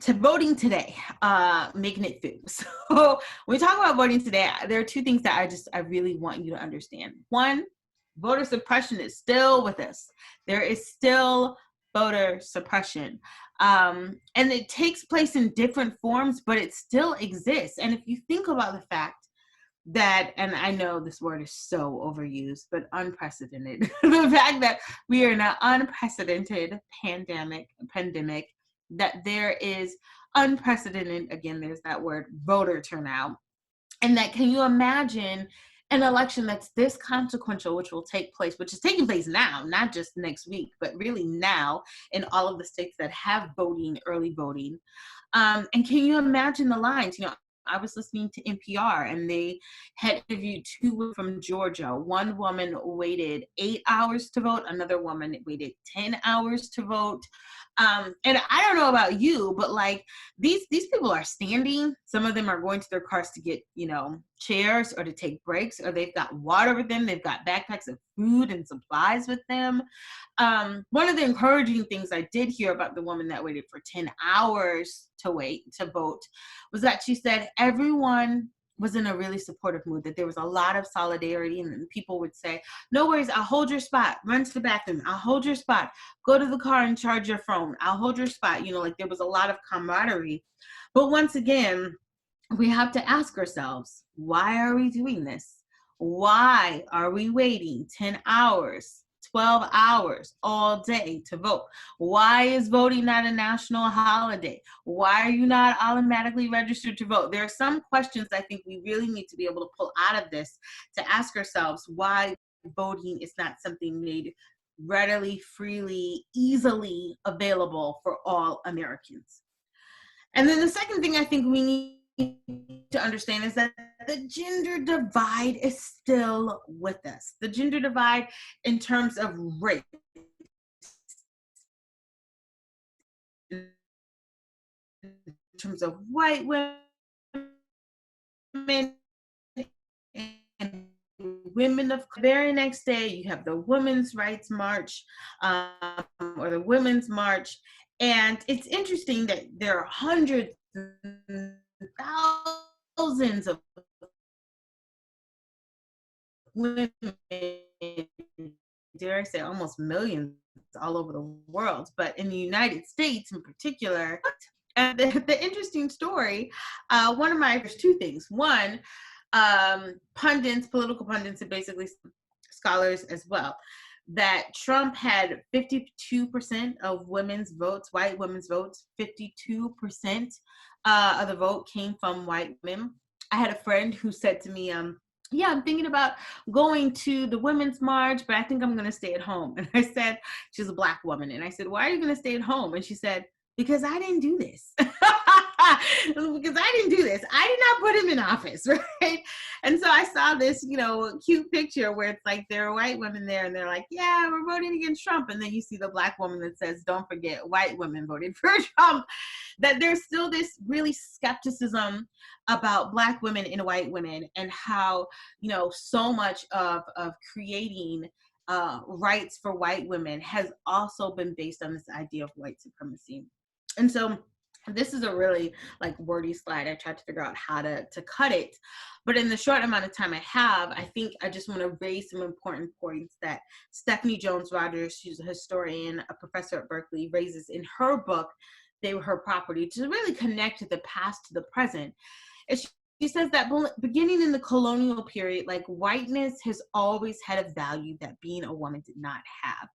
B: to voting today, making it through. So when we talk about voting today, there are 2 things that I really want you to understand. One, Voter suppression is still with us. There is still voter suppression. And it takes place in different forms, but it still exists. And if you think about the fact that, and I know this word is so overused, but unprecedented, the fact that we are in an unprecedented pandemic, that there is unprecedented, again, there's that word, voter turnout. And that, can you imagine an election that's this consequential, which will take place, which is taking place now, not just next week, but really now in all of the states that have voting, early voting. And can you imagine the lines? You know, I was listening to NPR and they had interviewed two women from Georgia. One woman waited 8 hours to vote. Another woman waited 10 hours to vote. And I don't know about you, but like these people are standing. Some of them are going to their cars to get, you know, chairs or to take breaks, or they've got water with them. They've got backpacks of food and supplies with them. One of the encouraging things I did hear about the woman that waited for 10 hours to vote was that she said everyone was in a really supportive mood, that there was a lot of solidarity, and people would say, no worries, I'll hold your spot, run to the bathroom, I'll hold your spot, go to the car and charge your phone, I'll hold your spot. You know, like there was a lot of camaraderie. But once again, we have to ask ourselves, why are we doing this? Why are we waiting 10 hours, 12 hours all day to vote? Why is voting not a national holiday? Why are you not automatically registered to vote? There are some questions I think we really need to be able to pull out of this to ask ourselves why voting is not something made readily, freely, easily available for all Americans. And then the second thing I think we need to understand is that the gender divide is still with us. The gender divide in terms of race, in terms of white women and women of the very next day, you have the Women's Rights March or the Women's March. And it's interesting that there are hundreds and thousands of women, dare I say almost millions all over the world, but in the United States in particular. And the interesting story, there's two things. One, pundits, political pundits, and basically scholars as well, that Trump had 52% of women's votes, white women's votes. 52% of the vote came from white women. I had a friend who said to me, yeah, I'm thinking about going to the Women's March, but I think I'm going to stay at home. And I said, she's a Black woman. And I said, why are you going to stay at home? And she said, because I didn't do this. Because I didn't do this. I did not put him in office, right? And so I saw this, you know, cute picture where it's like there are white women there and they're like, yeah, we're voting against Trump. And then you see the Black woman that says, don't forget, white women voted for Trump. That there's still this really skepticism about Black women and white women, and how, you know, so much of creating rights for white women has also been based on this idea of white supremacy. And so this is a really like wordy slide. I tried to figure out how to cut it, but in the short amount of time I have, I think I just want to raise some important points that Stephanie Jones Rogers, she's a historian, a professor at Berkeley, raises in her book, They Were Her Property, to really connect the past to the present. And she says that beginning in the colonial period, like whiteness has always had a value that being a woman did not have.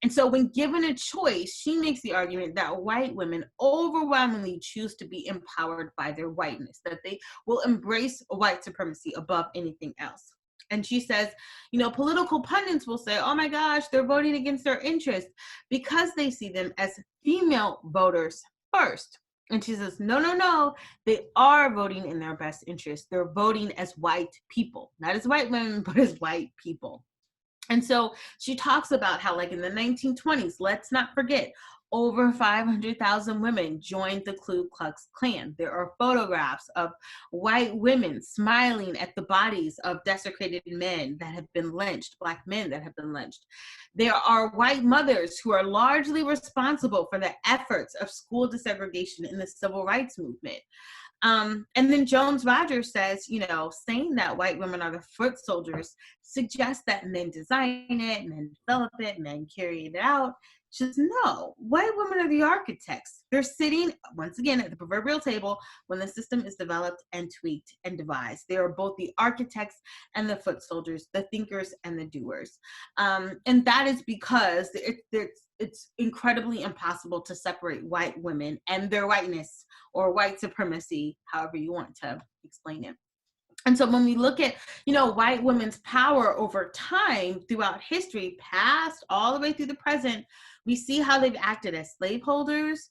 B: And so when given a choice, she makes the argument that white women overwhelmingly choose to be empowered by their whiteness, that they will embrace white supremacy above anything else. And she says, you know, political pundits will say, oh my gosh, they're voting against their interests because they see them as female voters first. And she says, no, no, no, they are voting in their best interest. They're voting as white people, not as white women, but as white people. And so she talks about how, like in the 1920s, let's not forget, over 500,000 women joined the Ku Klux Klan. There are photographs of white women smiling at the bodies of desecrated men that have been lynched, Black men that have been lynched. There are white mothers who are largely responsible for the efforts of school desegregation in the civil rights movement. And then Jones Rogers says, you know, saying that white women are the foot soldiers suggest that men design it, men develop it, men carry it out. Just no, white women are the architects. They're sitting, once again, at the proverbial table when the system is developed and tweaked and devised. They are both the architects and the foot soldiers, the thinkers and the doers. And that is because it's incredibly impossible to separate white women and their whiteness or white supremacy, however you want to explain it. And so when we look at, white women's power over time throughout history, past all the way through the present, we see how they've acted as slaveholders,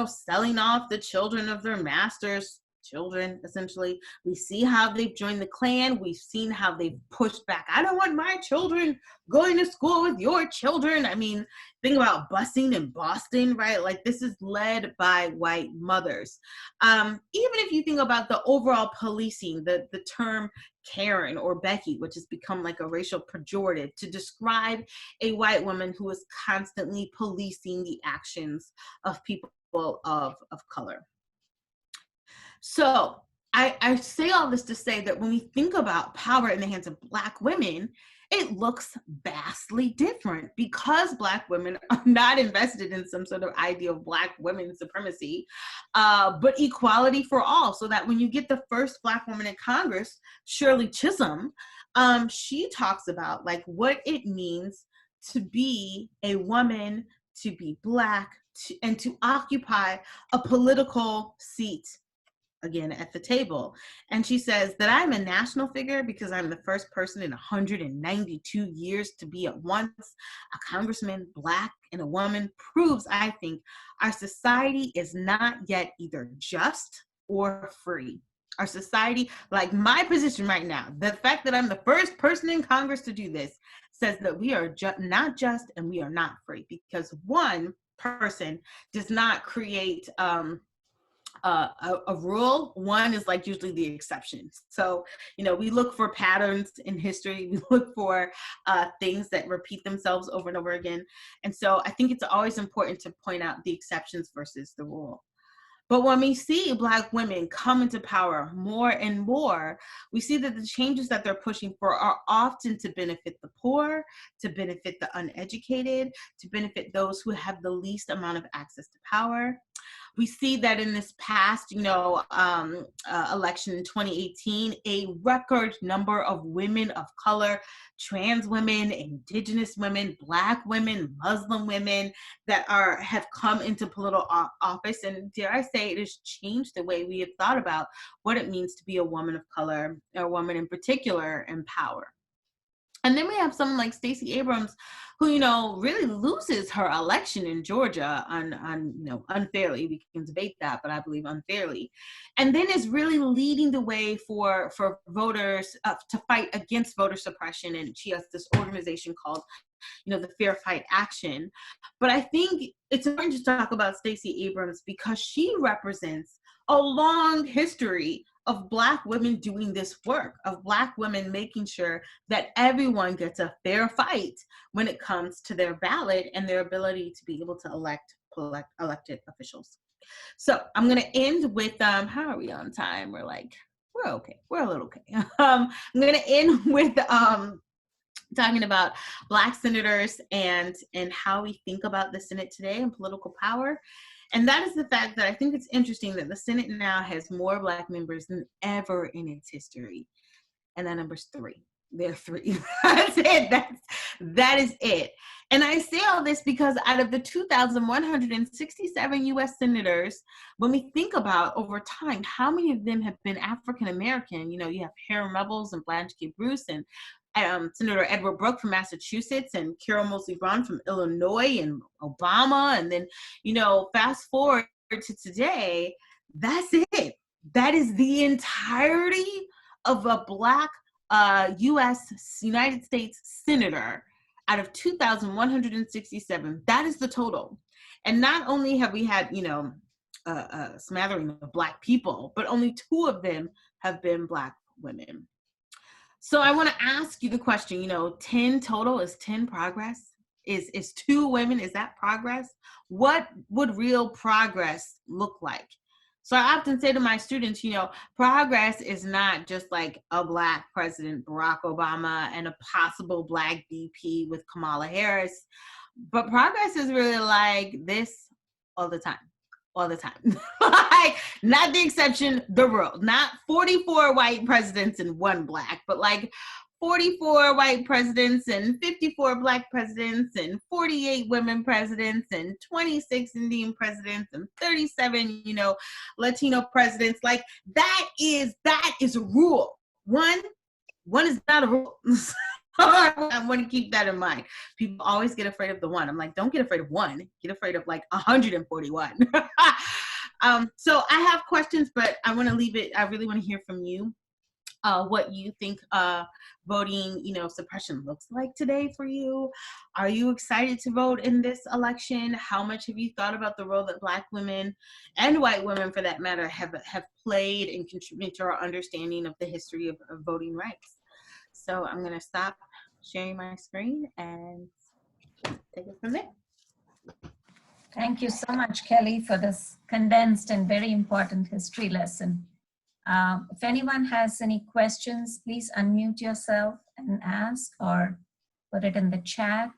B: selling off the children of their masters, children, essentially. We see how they've joined the Klan. We've seen how they've pushed back. I don't want my children going to school with your children. I mean, think about busing in Boston, right? Like, this is led by white mothers. Even if you think about the overall policing, the term Karen or Becky, which has become like a racial pejorative to describe a white woman who is constantly policing the actions of people of color. So I say all this to say that when we think about power in the hands of Black women, it looks vastly different because Black women are not invested in some sort of idea of Black women supremacy, but equality for all. So that when you get the first Black woman in Congress, Shirley Chisholm, she talks about like what it means to be a woman, to be Black, and to occupy a political seat, again, at the table. And she says that I'm a national figure because I'm the first person in 192 years to be at once a congressman, Black, and a woman proves, I think, our society is not yet either just or free. Our society, like my position right now, the fact that I'm the first person in Congress to do this says that we are not just and we are not free, because one person does not create a rule. One is like usually the exception. So, we look for patterns in history. We look for things that repeat themselves over and over again. And so I think it's always important to point out the exceptions versus the rule. But when we see Black women come into power more and more, we see that the changes that they're pushing for are often to benefit the poor, to benefit the uneducated, to benefit those who have the least amount of access to power. We see that in this past, election in 2018, a record number of women of color, trans women, indigenous women, Black women, Muslim women that have come into political office. And dare I say, it has changed the way we have thought about what it means to be a woman of color, or a woman in particular, in power. And then we have someone like Stacey Abrams, who, really loses her election in Georgia unfairly. We can debate that, but I believe unfairly. And then is really leading the way for voters to fight against voter suppression. And she has this organization called, the Fair Fight Action. But I think it's important to talk about Stacey Abrams because she represents a long history of Black women doing this work, of Black women making sure that everyone gets a fair fight when it comes to their ballot and their ability to be able to elect elected officials. So I'm going to end with, how are we on time? We're okay. We're a little okay. I'm going to end with talking about Black senators and how we think about the Senate today and political power. And that is the fact that I think it's interesting that the Senate now has more Black members than ever in its history. And that number's 3. There are 3. That's it. That is it. And I say all this because out of the 2,167 U.S. senators, when we think about over time, how many of them have been African-American? You have Hiram Rubbles and Blanche K. Bruce and Senator Edward Brooke from Massachusetts and Carol Moseley Braun from Illinois and Obama. And then, fast forward to today, that's it. That is the entirety of a Black United States senator out of 2,167. That is the total. And not only have we had, a smattering of Black people, but only 2 of them have been Black women. So I want to ask you the question, 10 total, is 10 progress? Is 2 women, is that progress? What would real progress look like? So I often say to my students, you know, progress is not just like a Black president, Barack Obama, and a possible Black VP with Kamala Harris, but progress is really like this all the time. All the time. Like, not the exception, the rule. Not 44 white presidents and 1 Black, but like 44 white presidents and 54 Black presidents and 48 women presidents and 26 Indian presidents and 37, you know, Latino presidents. Like, that is a rule. One is not a rule. I want to keep that in mind. People always get afraid of the 1. I'm like, don't get afraid of 1. Get afraid of like 141. So I have questions, but I want to leave it. I really want to hear from you. What you think voting, you know, suppression looks like today for you. Are you excited to vote in this election? How much have you thought about the role that Black women and white women, for that matter, have played and contributed to our understanding of the history of voting rights? So I'm going to stop sharing my screen and take it from there.
A: Thank you so much, Kelly, for this condensed and very important history lesson. If anyone has any questions, please unmute yourself and ask, or put it in the chat.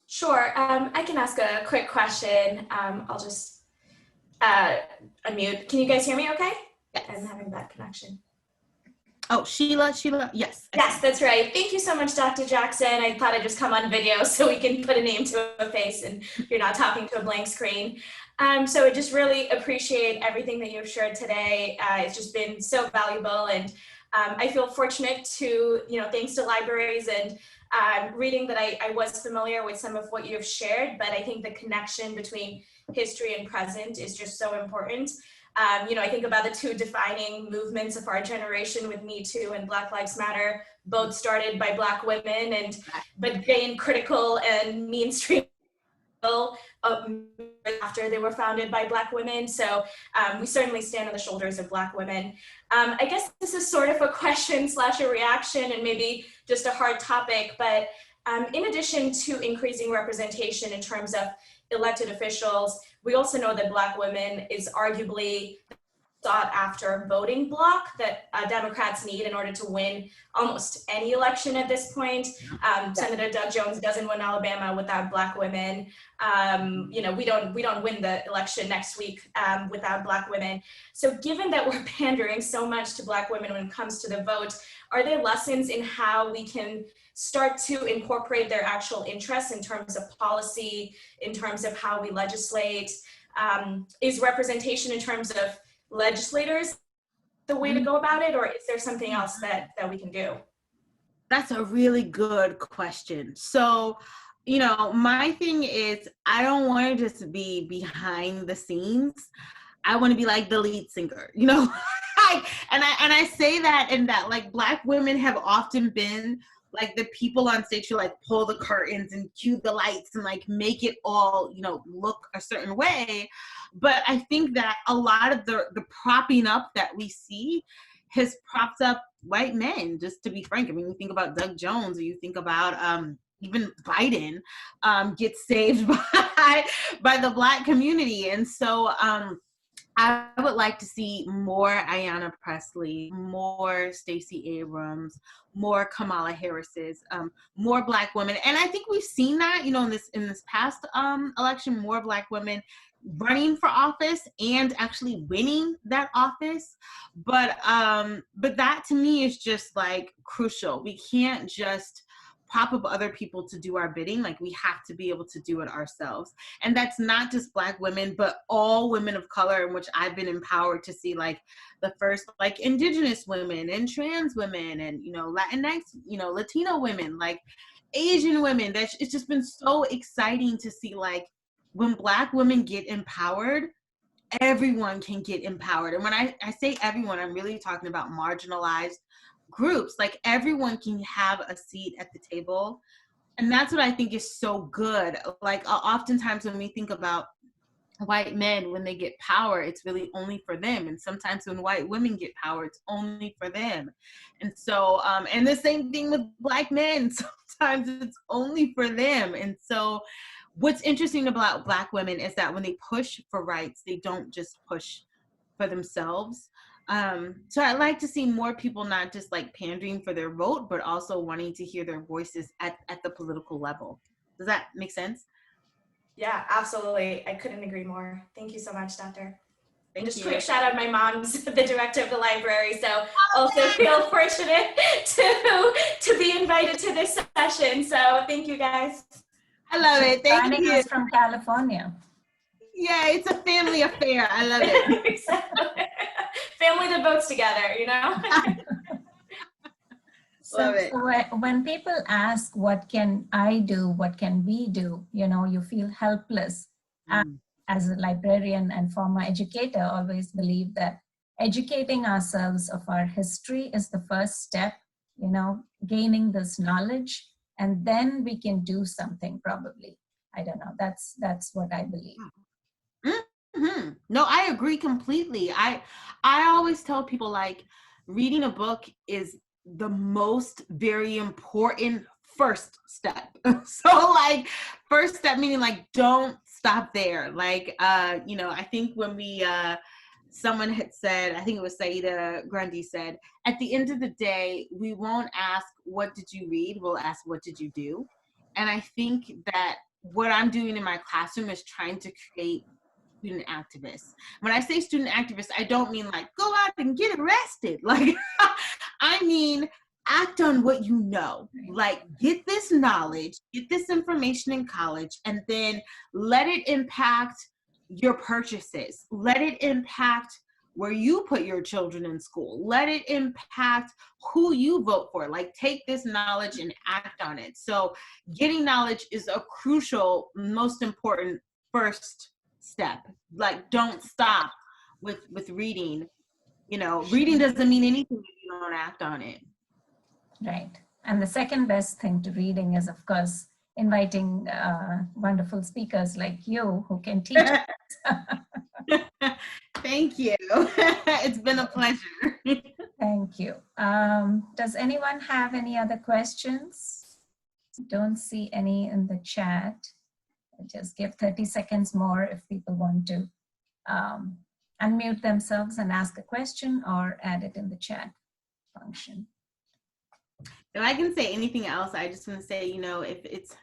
C: Sure, I can ask a quick question. I'll just unmute. Can you guys hear me okay?
B: Yes.
C: I'm having bad connection.
B: Oh, Sheila, yes.
C: Yes, that's right. Thank you so much, Dr. Jackson. I thought I'd just come on video so we can put a name to a face and you're not talking to a blank screen. So I just really appreciate everything that you've shared today. It's just been so valuable, and I feel fortunate to, you know, thanks to libraries and reading that I was familiar with some of what you've shared, but I think the connection between history and present is just so important. You know, I think about the 2 defining movements of our generation with Me Too and Black Lives Matter, both started by Black women, but gained critical and mainstream after they were founded by Black women. So we certainly stand on the shoulders of Black women. I guess this is sort of a question / a reaction and maybe just a hard topic, but in addition to increasing representation in terms of elected officials, we also know that Black women is arguably sought after voting bloc that Democrats need in order to win almost any election at this point. Senator Doug Jones doesn't win Alabama without Black women. You know, we don't win the election next week without Black women. So given that we're pandering so much to Black women when it comes to the vote, are there lessons in how we can start to incorporate their actual interests in terms of policy, in terms of how we legislate? Is representation in terms of legislators the way to go about it, or is there something else that we can do?
B: That's a really good question. So, you know, my thing is, I don't want to just be behind the scenes. I want to be like the lead singer, you know? and I say that in that, like, Black women have often been like the people on stage who like pull the curtains and cue the lights and like make it all, you know, look a certain way. But I think that a lot of the propping up that we see has propped up white men, just to be frank. I mean, you think about Doug Jones, or you think about even Biden gets saved by the Black community. And so I would like to see more Ayanna Pressley, more Stacey Abrams, more Kamala Harris's, more Black women. And I think we've seen that, you know, in this past election, more Black women running for office and actually winning that office. But that to me is just like crucial. We can't just prop up other people to do our bidding. Like, we have to be able to do it ourselves. And that's not just Black women, but all women of color, in which I've been empowered to see, like, the first, like, Indigenous women and trans women and, you know, Latinx, you know, Latino women, like Asian women. It's just been so exciting to see, like, when Black women get empowered, everyone can get empowered. And when I say everyone, I'm really talking about marginalized groups. Like, everyone can have a seat at the table. And that's what I think is so good. Like, oftentimes when we think about white men, when they get power, it's really only for them. And sometimes when white women get power, it's only for them. And so, and the same thing with Black men, sometimes it's only for them. And so what's interesting about Black women is that when they push for rights, they don't just push for themselves. So I'd like to see more people not just like pandering for their vote, but also wanting to hear their voices at the political level. Does that make sense?
C: Yeah, absolutely. I couldn't agree more. Thank you so much, Doctor.
B: Thank
C: Just
B: you.
C: quick shout out, my mom's the director of the library, so also feel fortunate to be invited to this session. So thank you guys.
B: I love it. Thank
A: Joining
B: you.
A: us from California.
B: Yeah, it's a family affair. I love it.
C: Exactly. Family that votes together, you know?
B: Love it.
A: So when people ask, what can I do? What can we do? You know, you feel helpless. As a librarian and former educator, always believe that educating ourselves of our history is the first step, you know, gaining this knowledge, and then we can do something probably. I don't know, that's what I believe.
B: Mm-hmm. No, I agree completely. I always tell people, like, reading a book is the most very important first step. So like first step meaning like don't stop there. Like you know, I think when we someone had said, I think it was TEJEDA-GERVAIS said, at the end of the day, we won't ask what did you read, we'll ask what did you do. And I think that what I'm doing in my classroom is trying to create student activists. When I say student activists, I don't mean like go out and get arrested. Like I mean act on what you know. Like get this knowledge, get this information in college, and then let it impact your purchases. Let it impact where you put your children in school. Let it impact who you vote for. Like take this knowledge and act on it. So getting knowledge is a crucial, most important first step. Like don't stop with reading. You know, reading doesn't mean anything if you don't act on it.
A: Right. And the second best thing to reading is, of course, inviting wonderful speakers like you who can teach us.
B: Thank you. It's been a pleasure.
A: Thank you. Does anyone have any other questions? Don't see any in the chat. Just give 30 seconds more if people want to unmute themselves and ask a question or add it in the chat function.
B: If I can say anything else, I just want to say, you know, if it's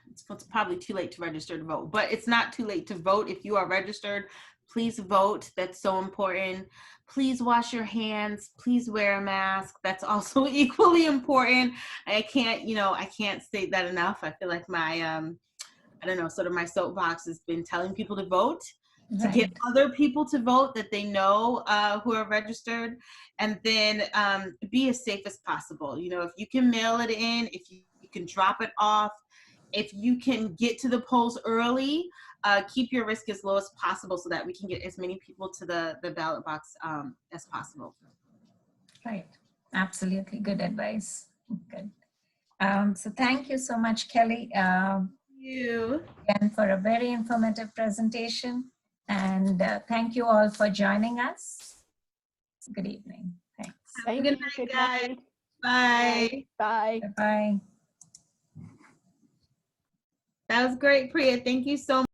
B: probably too late to register to vote, but it's not too late to vote. If you are registered, please vote. That's so important. Please wash your hands. Please wear a mask. That's also equally important. I can't say that enough. I feel like my, I don't know, sort of my soapbox has been telling people to vote. To get other people to vote that they know who are registered, and then be as safe as possible. You know, if you can mail it in, if you can drop it off, if you can get to the polls early, keep your risk as low as possible so that we can get as many people to the ballot box as possible.
A: Right, absolutely, good advice. Good. So thank you so much, Kelly.
B: Thank you.
A: Again, for a very informative presentation. And thank you all for joining us. Good evening. Thanks.
B: Have a good night, guys. Bye.
D: Bye.
A: Bye.
B: That was great, Priya. Thank you so much.